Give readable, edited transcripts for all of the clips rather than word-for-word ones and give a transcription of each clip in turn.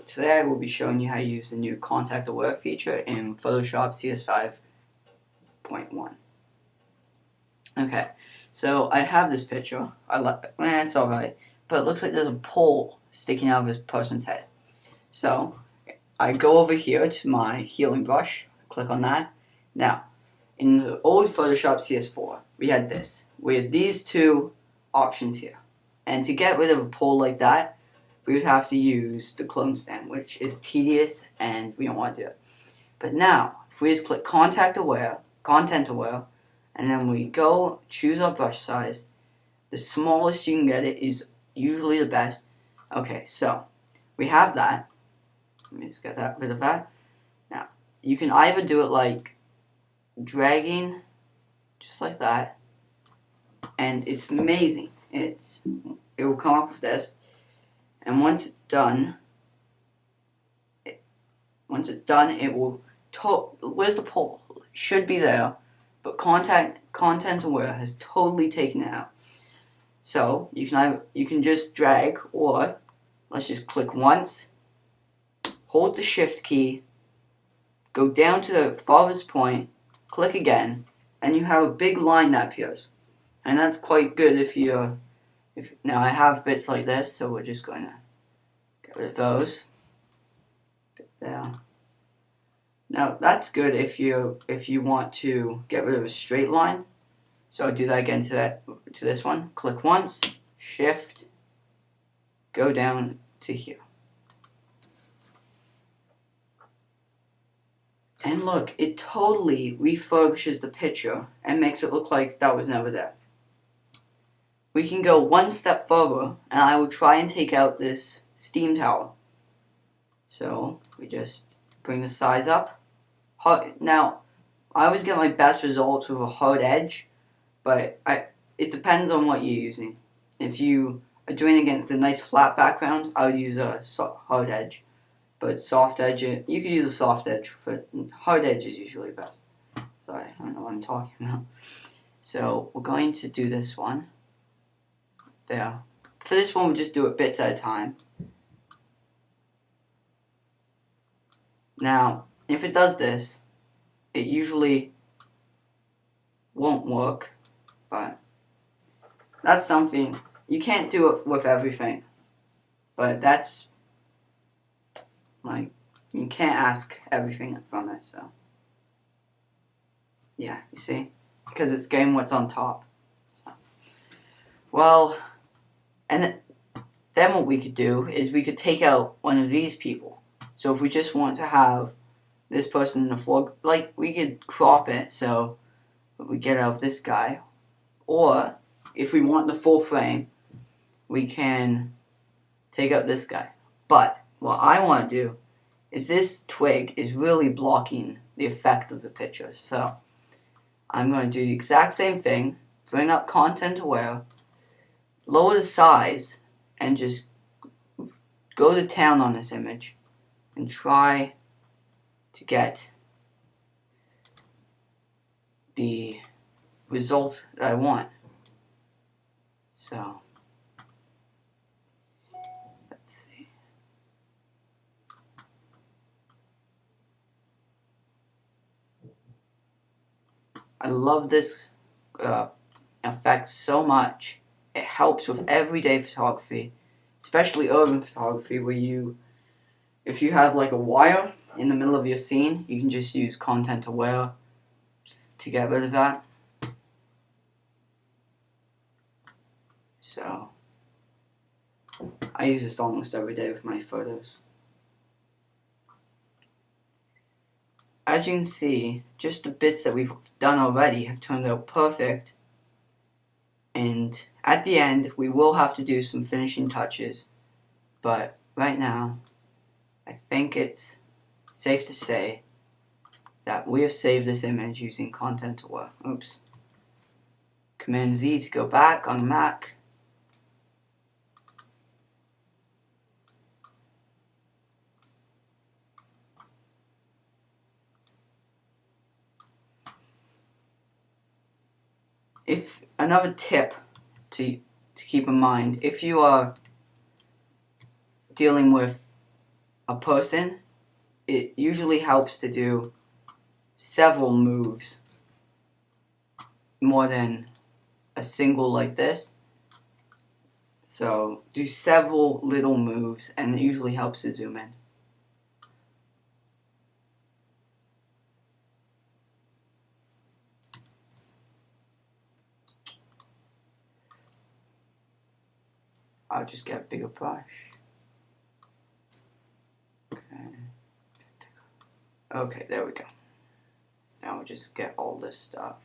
Today I will be showing you how to use the new contact aware feature in Photoshop CS5.1. Okay, so I have this picture. It's alright, but it looks like there's a pole sticking out of this person's head. So I go over here to my healing brush, click on that. Now, in the old Photoshop CS4, we had this. We had these two options here. And to get rid of a pole like that, we would have to use the clone stand, which is tedious and we don't want to do it. But now, if we just click content aware, and then we go choose our brush size, the smallest you can get it is usually the best. Okay, so we have that. Let me just get rid of that. Now, you can either do it like dragging, just like that, and it's amazing. It will come up with this. And once it's done, it will. Where's the pole? It should be there, but content aware has totally taken it out. So you can just drag, or let's just click once, hold the Shift key, go down to the farthest point, click again, and you have a big line that appears, and that's quite good if you're. Now I have bits like this, so we're just going to get rid of those. Bit there. Now that's good if you want to get rid of a straight line. So I'll do that again to this one. Click once, Shift, go down to here. And look, it totally refurbishes the picture and makes it look like that was never there. We can go one step further, and I will try and take out this steam tower. So we just bring the size up. Now, I always get my best results with a hard edge, but it depends on what you're using. If you are doing it against a nice flat background, I would use a hard edge. But soft edge, you could use a soft edge, but hard edge is usually best. Sorry, I don't know what I'm talking about. So we're going to do this one. There. For this one, we'll just do it bits at a time. Now, if it does this, it usually won't work, but that's something. You can't do it with everything, but that's like, you can't ask everything from it, so yeah, you see? Because it's getting what's on top. So. Well, and then what we could do is we could take out one of these people. So if we just want to have this person in the foreground, like, we could crop it so we get out of this guy. Or if we want the full frame, we can take out this guy. But what I want to do is this twig is really blocking the effect of the picture. So I'm going to do the exact same thing, bring up content aware, lower the size, and just go to town on this image and try to get the result that I want. So let's see. I love this effect so much. It helps with everyday photography, especially urban photography, where if you have like a wire in the middle of your scene, you can just use content aware to get rid of that. So I use this almost every day with my photos. As you can see, just the bits that we've done already have turned out perfect. And at the end, we will have to do some finishing touches. But right now, I think it's safe to say that we have saved this image using content aware. Oops. Command Z to go back on the Mac. If another tip to keep in mind, if you are dealing with a person, it usually helps to do several moves more than a single like this. So do several little moves, and it usually helps to zoom in. I'll just get a bigger brush. Okay, there we go. So now we'll just get all this stuff.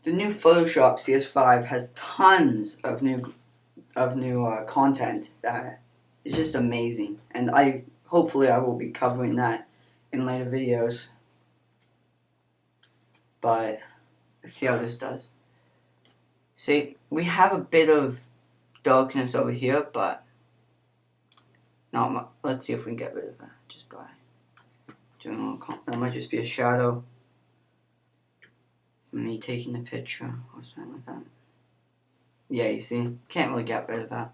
The new Photoshop CS5 has tons of new content that is just amazing, and hopefully I will be covering that in later videos. But let's see how this does. See, we have a bit of darkness over here, but not much. Let's see if we can get rid of that just by doing a little. That might just be a shadow from me taking the picture or something like that. Yeah, you see, can't really get rid of that.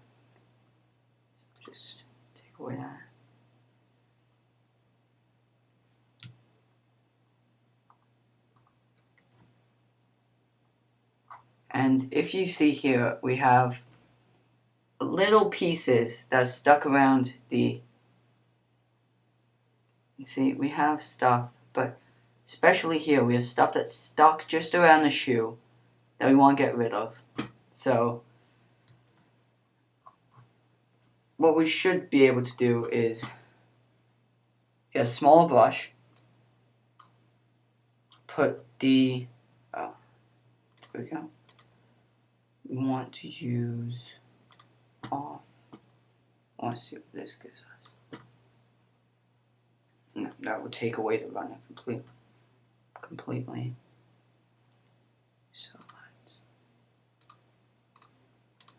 Just take away that. And if you see here, we have little pieces that are stuck around the. You see, we have stuff, but especially here, we have stuff that's stuck just around the shoe that we want to get rid of. So what we should be able to do is get a small brush, put the, there we go. We want to use off. I want to see what this gives us. No, that would take away the runner completely. So let's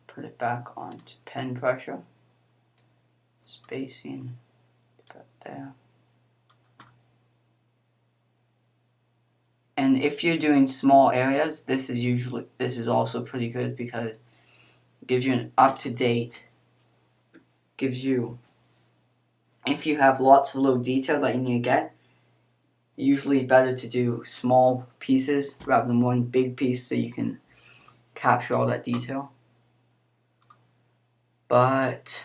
put it back onto pen pressure. Spacing about there. And if you're doing small areas, this is also pretty good because it gives you an up-to-date, gives you, if you have lots of little detail that you need to get, usually better to do small pieces rather than one big piece so you can capture all that detail. But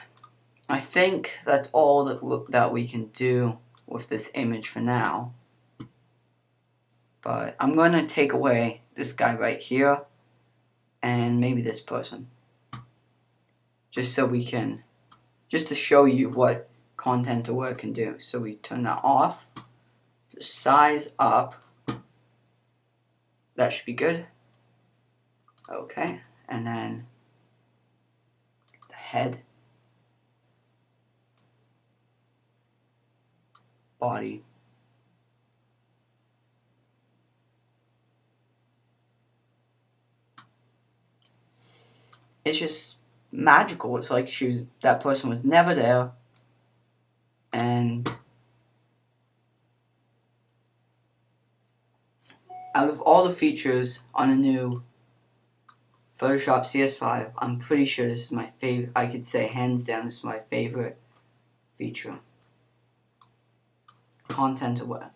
I think that's all that we can do with this image for now. But I'm going to take away this guy right here and maybe this person. Just so we can, just to show you what content aware can do. So we turn that off, size up, that should be good. Okay, and then the head, body, it's just magical. It's like that person was never there, and out of all the features on a new Photoshop CS5, I'm pretty sure this is my favorite. I could say hands down this is my favorite feature. Content aware.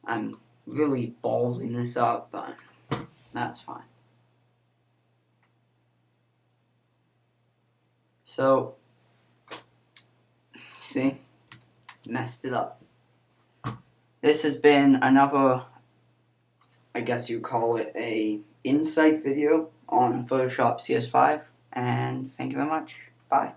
I'm really ballsing this up, but that's fine. So, see, messed it up. This has been another, I guess you call it a insight video on Photoshop CS5, and thank you very much. Bye.